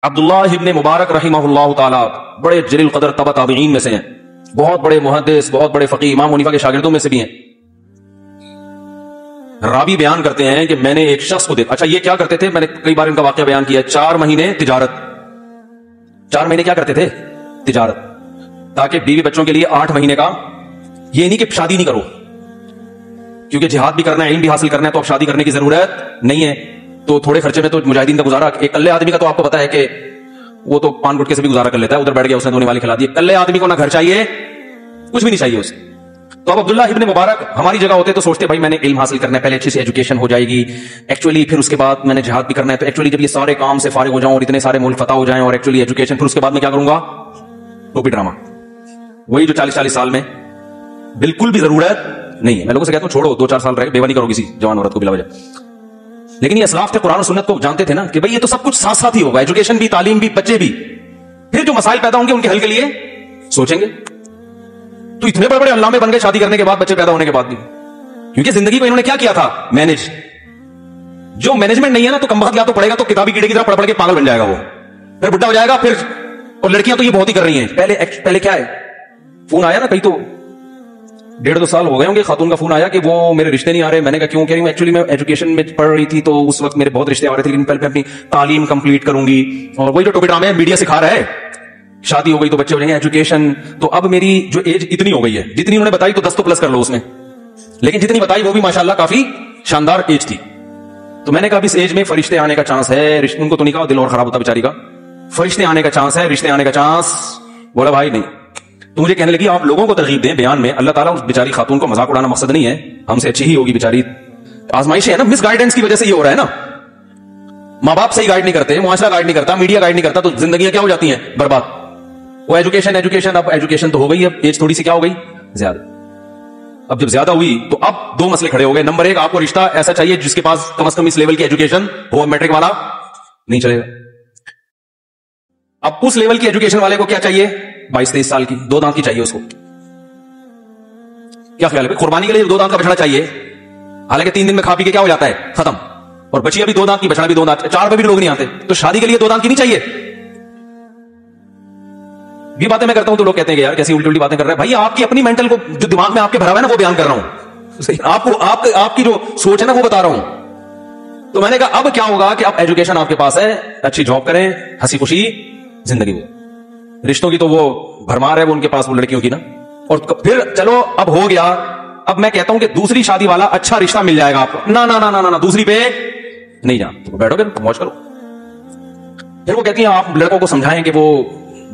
عبداللہ ابن مبارک رحمہ اللہ تعالی بڑے جلیل قدر تبع تابعین میں سے ہیں، بہت بڑے محدث، بہت بڑے فقیہ، امام حنیفہ کے شاگردوں میں سے بھی ہیں۔ راوی بیان کرتے ہیں کہ میں نے ایک شخص کو دیکھا۔ اچھا یہ کیا کرتے تھے، میں نے کئی بار ان کا واقعہ بیان کیا، 4 مہینے تجارت، 4 مہینے کیا کرتے تھے، تجارت، تاکہ بیوی بچوں کے لیے 8 مہینے کا، یہ نہیں کہ شادی نہیں کرو، کیونکہ جہاد بھی کرنا ہے، علم بھی حاصل کرنا ہے، تو اب شادی کرنے کی ضرورت نہیں ہے، تو تھوڑے خرچے میں تو مجاہدین کا گزارا، ایک کلے آدمی کا تو آپ کو پتا ہے کہ وہ تو پان گٹکے سے بھی گزارا کر لیتا ہے، ادھر بیٹھ گیا اس نے دھونے والی کھلا دی، کلے آدمی کو نہ گھر چاہیے، کچھ بھی نہیں چاہیے اسے۔ تو اب عبداللہ ابن مبارک ہماری جگہ ہوتے تو سوچتے بھائی میں نے علم حاصل کرنا ہے، پہلے اچھی سی ایجوکیشن ہو جائے گی، ایکچولی پھر اس کے بعد میں نے جہاد بھی کرنا ہے، تو ایکچولی جب یہ سارے کام سے فارغ ہو جاؤں اور اتنے سارے ملک فتح ہو جائیں اور ایکچولی ایجوکیشن، پھر اس کے بعد میں کیا کروں گا، ٹوپی ڈرامہ، وہی جو 40 سال میں بالکل بھی ضرورت نہیں ہے۔ میں لوگوں سے کہتا ہوں چھوڑو، 2-4 سال رہے، بیوہ نہیں کرو کسی جوان عورت کو بلا وجہ۔ لیکن یہ اسلاف تھے، قرآن و سنت کو جانتے تھے نا کہ بھائی یہ تو سب کچھ ساتھ ساتھ ہی ہوگا، ایجوکیشن بھی، تعلیم بھی، بچے بھی، پھر جو مسائل پیدا ہوں گے ان کے حل کے لیے سوچیں گے۔ تو اتنے بڑے بڑے علامے بن گئے شادی کرنے کے بعد، بچے پیدا ہونے کے بعد بھی، کیونکہ زندگی کو انہوں نے کیا کیا تھا، مینج۔ جو مینجمنٹ نہیں ہے نا تو کم وقت یا تو پڑھے گا تو کتابی کیڑے کی طرح پڑھ پڑھ کے پاگل بن جائے گا وہ، پھر بڈھا ہو جائے گا پھر۔ اور لڑکیاں تو یہ بہت ہی کر رہی ہیں، پہلے کیا ہے، فون آیا نا کہیں تو 1.5-2 سال ہو گئے ہوں گے، خاتون کا فون آیا کہ وہ میرے رشتے نہیں آ رہے۔ میں نے کہا کیوں؟ کہہ رہی ہوں ایکچولی میں ایجوکیشن میں پڑھ رہی تھی تو اس وقت میرے بہت رشتے آ رہے تھے، لیکن پہلے میں اپنی تعلیم کمپلیٹ کروں گی، اور وہی جو ٹوپی ڈرامے میڈیا سکھا رہا ہے، شادی ہو گئی تو بچے ہو جائیں گے، ایجوکیشن۔ تو اب میری جو ایج اتنی ہو گئی ہے، جتنی انہوں نے بتائی تو 10 تو پلس کر لو اس میں، لیکن جتنی بتائی وہ بھی ماشاءاللہ کافی شاندار ایج تھی۔ تو میں نے کہا اب اس ایج میں فرشتے آنے کا چانس ہے، ان کو تو نہیں کہا، دل اور خراب ہوتا بیچاری کا، فرشتے آنے کا چانس ہے، رشتے آنے کا چانس۔ بولا بھائی نہیں۔ تو مجھے کہنے لگی آپ لوگوں کو ترغیب دیں بیان میں، اللہ تعالیٰ اس بیچاری خاتون کو مذاق اڑانا مقصد نہیں ہے، ہم سے اچھی ہی ہوگی بیچاری، آزمائش ہے نا، مس گائیڈنس کی وجہ سے یہ ہو رہا ہے نا، ماں باپ صحیح گائیڈ نہیں کرتے، معاشرہ گائیڈ نہیں کرتا، میڈیا گائیڈ نہیں کرتا، تو زندگیاں کیا ہو جاتی ہیں، برباد۔ وہ ایجوکیشن، اب ایجوکیشن تو ہو گئی، اب ایج تھوڑی سی کیا ہو گئی، زیادہ۔ اب جب زیادہ ہوئی تو اب 2 مسئلے کھڑے ہو گئے۔ نمبر 1، آپ کو رشتہ ایسا چاہیے جس کے پاس کم از کم اس لیول کی ایجوکیشن ہو، میٹرک والا نہیں چلے گا۔ اب اس لیول کی ایجوکیشن والے کو کیا چاہیے، 22-23 سال کی، 2 دانت کی چاہیے اس کو۔ کیا خیال ہے، قربانی کے لیے 2 دانت کا بچڑا چاہیے، حالانکہ 3 دن میں کھا پی کے کیا ہو جاتا ہے، ختم، اور بچی ابھی 2 دانت کی، بچڑا بھی 2 دانت، 4 پہ بھی لوگ نہیں آتے، تو شادی کے لیے 2 دانت کی نہیں چاہیے۔ یہ باتیں میں کرتا ہوں تو لوگ کہتے ہیں کہ یار کیسی الٹی الٹی باتیں کر رہا ہے۔ بھائی آپ کی اپنی مینٹل کو جو دماغ میں آپ کے بھرا ہوا ہے نا وہ بیان کر رہا ہوں، آپ کو آپ کی جو سوچ ہے نا وہ بتا رہا ہوں۔ تو میں نے کہا اب کیا ہوگا کہ اب ایجوکیشن آپ کے پاس ہے، اچھی جاب کریں، ہنسی خوشی زندگی میں، رشتوں کی تو وہ بھرمار ہے وہ ان کے پاس، وہ لڑکیوں کی نا، اور پھر چلو اب ہو گیا، اب میں کہتا ہوں کہ دوسری شادی والا اچھا رشتہ مل جائے گا آپ کو، نہ دوسری پہ نہیں جان، تو بیٹھو گے موج کرو۔ پھر وہ کہتی ہیں آپ لڑکوں کو سمجھائیں کہ وہ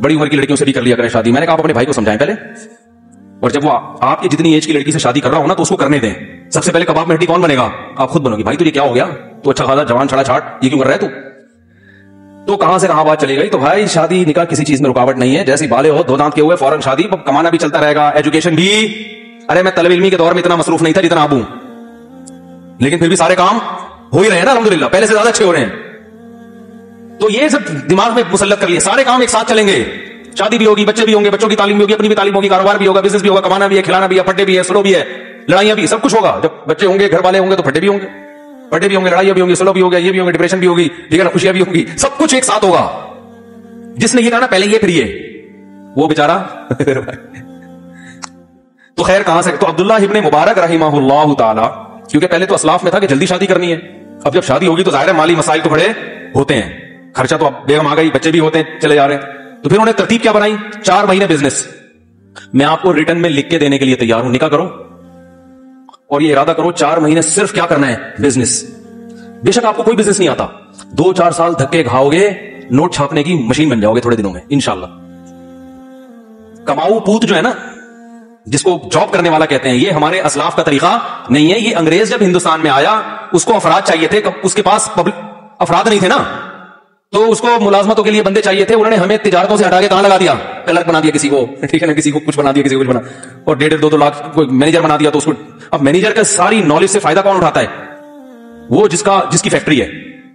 بڑی عمر کی لڑکیوں سے بھی کر لیا کریں شادی۔ میں نے کہا آپ اپنے بھائی کو سمجھائیں پہلے، اور جب وہ آپ کی جتنی ایج کی لڑکی سے شادی کر رہا ہو نا تو اس کو کرنے دیں۔ سب سے پہلے کباب میں ہڈی کون بنے گا، آپ خود بنو گی۔ بھائی تجھے کیا ہو گیا، تو اچھا خاصا جوان چھڑا چھاٹ یہ کیوں کر رہا ہے تو کہاں سے کہاں بات چلی گئی۔ تو بھائی شادی نکاح کسی چیز میں رکاوٹ نہیں ہے، جیسے بالے ہو 2 دانت کے ہوئے فوراً شادی، کمانا بھی چلتا رہے گا، ایجوکیشن بھی۔ ارے میں طالب علمی کے دور میں اتنا مصروف نہیں تھا جتنا اب ہوں، لیکن پھر بھی سارے کام ہو ہی رہے ہیں نا الحمدللہ، پہلے سے زیادہ اچھے ہو رہے ہیں۔ تو یہ سب دماغ میں مسلط کر لیے، سارے کام ایک ساتھ چلیں گے، شادی بھی ہوگی، بچے بھی ہوں گے، بچوں کی تعلیم بھی ہوگی، اپنی بھی تعلیم ہوگی، کاروبار بھی ہوگا، بزنس بھی ہوگا، کمانا بھی ہے، کھلانا بھی ہے، پھڈے بھی ہے، سلو بھی ہے، لڑائیاں بھی، سب کچھ ہوگا۔ جب بچے ہوں گے، گھر والے ہوں گے تو پھڈے بھی ہوں گے، لڑائیاں بھی ہوں گی، سلو بھی ہوگا، یہ بھی ہوں گے، ڈپریشن بھی ہوگی، ٹھیک ہے، خوشیاں بھی ہوں گی، سب کچھ ایک ساتھ ہوگا۔ جس نے یہ کہا نا پہلے یہ پھر یہ، وہ بیچارہ تو خیر کہاں سے۔ تو عبداللہ ابن مبارک رحمہ اللہ تعالی، کیونکہ پہلے تو اسلاف میں تھا کہ جلدی شادی کرنی ہے، اب جب شادی ہوگی تو ظاہر ہے مالی مسائل تو بڑے ہوتے ہیں، خرچہ تو اب بیگم آ گئی، بچے بھی ہوتے ہیں، چلے جا رہے ہیں، تو پھر انہوں نے ترتیب کیا بنائی، 4 مہینے بزنس، میں آپ کو ریٹرن میں لکھ کے دینے کے لیے تیار ہوں، نکاح کرو اور یہ ارادہ کرو 4 مہینے صرف کیا کرنا ہے، بزنس۔ بے شک آپ کو کوئی بزنس نہیں آتا، 2-4 سال دھکے کھاؤ گے، نوٹ چھاپنے کی مشین بن جاؤ گے تھوڑے دنوں میں انشاءاللہ۔ کماؤ پوت جو ہے نا، جس کو جاب کرنے والا کہتے ہیں، یہ ہمارے اسلاف کا طریقہ نہیں ہے۔ یہ انگریز جب ہندوستان میں آیا اس کو افراد چاہیے تھے، اس کے پاس افراد نہیں تھے نا، تو اس کو ملازمتوں کے لیے بندے چاہیے تھے، انہوں نے ہمیں تجارتوں سے ہٹا کے کہاں لگا دیا، کلرک بنا دیا کسی کو، ٹھیک ہے نا، کسی کو کچھ بنا دیا، کسی کو کچھ بنا، اور 1.5-2 لاکھ کوئی مینیجر بنا دیا، تو اس کو اب مینیجر کا ساری نالج سے فائدہ کون اٹھاتا ہے، وہ جس کی فیکٹری ہے،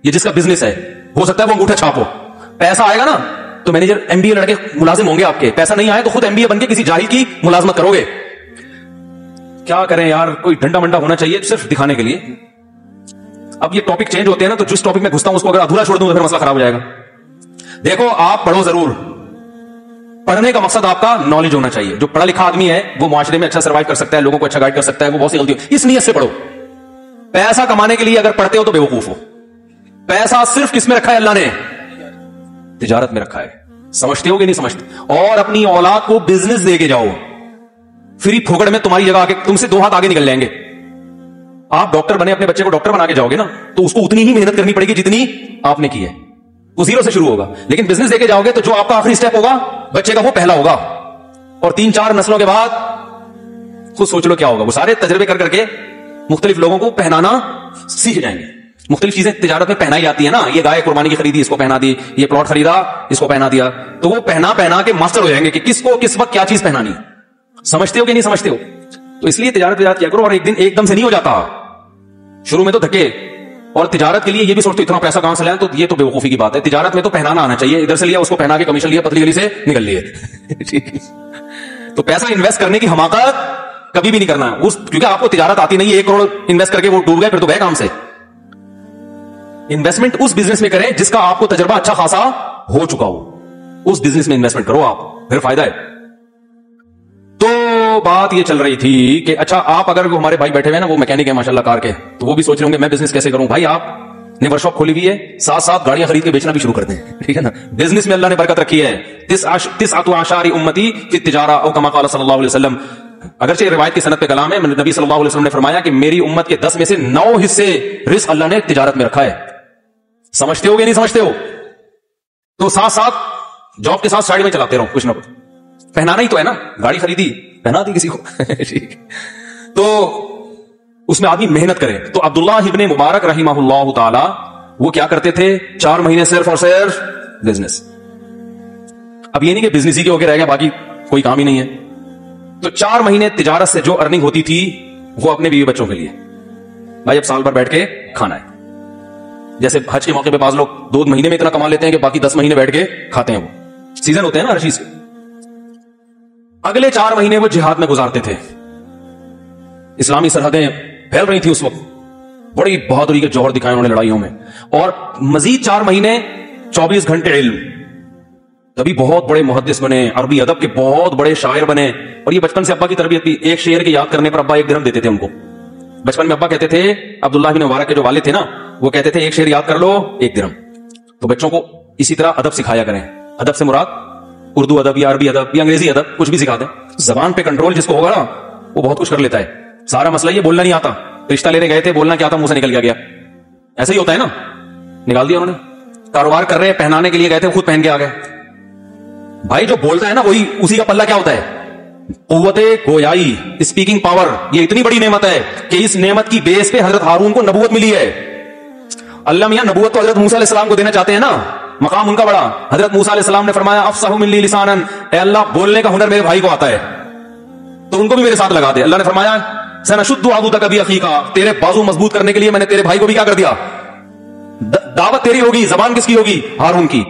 یہ جس کا بزنس ہے، ہو سکتا ہے وہ انگوٹھا چھاپ ہو، پیسہ آئے گا نا تو مینیجر MBA لڑکے ملازم ہوں گے آپ کے، پیسہ نہیں آئے تو خود MBA بن کے کسی جاہل کی ملازمت کرو گے۔ کیا کریں یار، کوئی ڈنڈا منڈا ہونا چاہیے صرف دکھانے کے لیے۔ اب یہ ٹاپک چینج ہوتے ہیں نا، تو جس ٹاپک میں گھستا ہوں اس کو اگر ادھورا چھوڑ دوں تو پھر مسئلہ خراب ہو جائے گا۔ دیکھو آپ پڑھو ضرور, پڑھنے کا مقصد آپ کا نالج ہونا چاہیے. جو پڑھا لکھا آدمی ہے وہ معاشرے میں اچھا سروائیو کر سکتا ہے, لوگوں کو اچھا گائیڈ کر سکتا ہے, وہ بہت سی غلطی اس نیت سے پڑھو. پیسہ کمانے کے لیے اگر پڑھتے ہو تو بے وقوف ہو. پیسہ صرف کس میں رکھا ہے اللہ نے؟ تجارت میں رکھا ہے. سمجھتے ہو کہ نہیں سمجھتے؟ اور اپنی اولاد کو بزنس دے کے جاؤ, فری پھوکڑ میں تمہاری جگہ آگے, تم سے 2 ہاتھ آگے نکل جائیں گے. آپ ڈاکٹر بنے, اپنے بچے کو ڈاکٹر بنا کے جاؤ گے نا, تو اس کو اتنی ہی محنت کرنی پڑے گی جتنی آپ نے کی ہے. وہ زیرو سے شروع ہوگا. لیکن بزنس دے کے جاؤ گے تو جو آپ کا آخری سٹیپ ہوگا بچے کا وہ پہلا ہوگا, اور 3-4 نسلوں کے بعد خود سوچ لو کیا ہوگا. وہ سارے تجربے کر کے مختلف لوگوں کو پہنانا سیکھ جائیں گے. مختلف چیزیں تجارت میں پہنائی جاتی ہیں نا, یہ گائے قربانی کی خریدی, اس کو پہنا دی, یہ پلاٹ خریدا, اس کو پہنا دیا, تو وہ پہنا کے ماسٹر ہو جائیں گے کہ کس کو کس وقت کیا چیز پہنانی. سمجھتے ہو کہ نہیں سمجھتے ہو؟ تو اس لیے تجارت کیا کرو, اور ایک دم سے نہیں ہو جاتا. شروع میں تو دھکے, اور تجارت کے لیے یہ بھی سوچتے اتنا پیسہ کہاں سے لائیں, تو یہ تو بے وقوفی کی بات ہے. تجارت میں تو پہنانا آنا چاہیے. ادھر سے لیا, اس کو پہنا کے کمیشن لیا, پتلی گلی سے نکل لیے. تو پیسہ انویسٹ کرنے کی حماقت کبھی بھی نہیں کرنا, کیونکہ آپ کو تجارت آتی نہیں ہے. 1 کروڑ انویسٹ کر کے وہ ڈوب گئے, پھر تو گئے کام سے. انویسٹمنٹ اس بزنس میں کریں جس کا آپ کو تجربہ اچھا خاصا ہو چکا ہو. اس بزنس میں انویسٹمنٹ کرو آپ, پھر فائدہ ہے. تو بات یہ چل رہی تھی کہ اچھا آپ اگر ہمارے بھائی بیٹھے ہوئے نا, وہ میکینک ہے ماشاءاللہ کار کے, تو وہ بھی سوچ رہے ہوں گے میں بزنس کیسے کروں. بھائی آپ نے ورک شاپ کھولی ہوئی ہے, ساتھ ساتھ گاڑیاں خرید کے بیچنا بھی شروع کر دیں, ٹھیک ہے نا. بزنس میں اللہ نے برکت رکھی ہے. 9 اعشار امتی فی التجارہ او کما قال صلی اللہ علیہ وسلم. اگرچہ روایت کی سند پہ کلام ہے, نبی صلی اللہ علیہ وسلم نے فرمایا کہ میری امت کے 10 میں سے 9 حصے رزق اللہ نے تجارت میں رکھا ہے. سمجھتے ہو کہ نہیں سمجھتے ہو؟ تو ساتھ ساتھ جاب کے ساتھ سائڈ میں چلاتے رہو کچھ نہ کچھ. پہنانا ہی تو ہے نا, گاڑی خریدی پہنا دی کسی کو. ٹھیک, تو اس میں آدمی محنت کرے. تو عبداللہ ابن مبارک رحمہ اللہ تعالی وہ کیا کرتے تھے, 4 مہینے صرف اور صرف بزنس. اب یہ نہیں کہ بزنس ہی کے ہو کے رہ گیا, باقی کوئی کام ہی نہیں ہے. تو 4 مہینے تجارت سے جو ارننگ ہوتی تھی وہ اپنے بیوی بچوں کے لیے. بھائی اب سال بھر بیٹھ کے کھانا ہے. جیسے حج کے موقع پہ بعض لوگ 2 مہینے میں اتنا کما لیتے ہیں کہ باقی 10 مہینے بیٹھ کے کھاتے ہیں. وہ سیزن ہوتے ہیں نا ہر چیز کے. اگلے 4 مہینے وہ جہاد میں گزارتے تھے. اسلامی سرحدیں پھیل رہی تھی اس وقت, بڑی بہادری کے جوہر دکھائے انہوں نے لڑائیوں میں. اور مزید 4 مہینے 24 گھنٹے علم. تبھی بہت بڑے محدث بنے, عربی ادب کے بہت بڑے شاعر بنے. اور یہ بچپن سے ابا کی تربیت بھی, ایک شعر کے یاد کرنے پر ابا 1 درہم دیتے تھے ان کو. بچپن میں ابا کہتے تھے, عبداللہ بن مبارک کے جو والد تھے نا, وہ کہتے تھے 1 شعر یاد کر لو 1 درہم. تو بچوں کو اسی طرح ادب سکھایا کریں. ادب سے مراد اردو ادب یا عربی ادب یا انگریزی ادب, کچھ بھی سکھا دیں. زبان پہ کنٹرول جس کو ہوگا نا وہ بہت کچھ کر لیتا ہے. سارا مسئلہ یہ بولنا نہیں آتا. رشتہ لینے گئے تھے, بولنا کیا آتا, منہ سے نکل گیا. ایسا ہی ہوتا ہے نا, نکال دیا انہوں نے. کاروبار کر رہے ہیں, پہنانے کے لیے گئے تھے, خود پہن کے آ گئے. بھائی جو بولتا ہے نا وہی, اسی کا پلہ کیا ہوتا ہے, قوت گویائی, اسپیکنگ پاور. یہ اتنی بڑی نعمت ہے کہ اس نعمت کی بیس پہ حضرت ہارون کو نبوت ملی ہے. اللہ میاں نبوت تو حضرت موسیٰ علیہ السلام کو دینا چاہتے ہیں نا, مقام ان کا بڑا. حضرت موسیٰ علیہ السلام نے فرمایا افصح منی لسانا, اے اللہ بولنے کا ہنر میرے بھائی کو آتا ہے تو ان کو بھی میرے ساتھ لگا دے. اللہ نے فرمایا سنشد عضدک باخیک, تیرے بازو مضبوط کرنے کے لیے میں نے تیرے بھائی کو بھی کیا کر دیا, دعوت تیری ہوگی. زبان کس کی ہوگی؟ ہارون کی.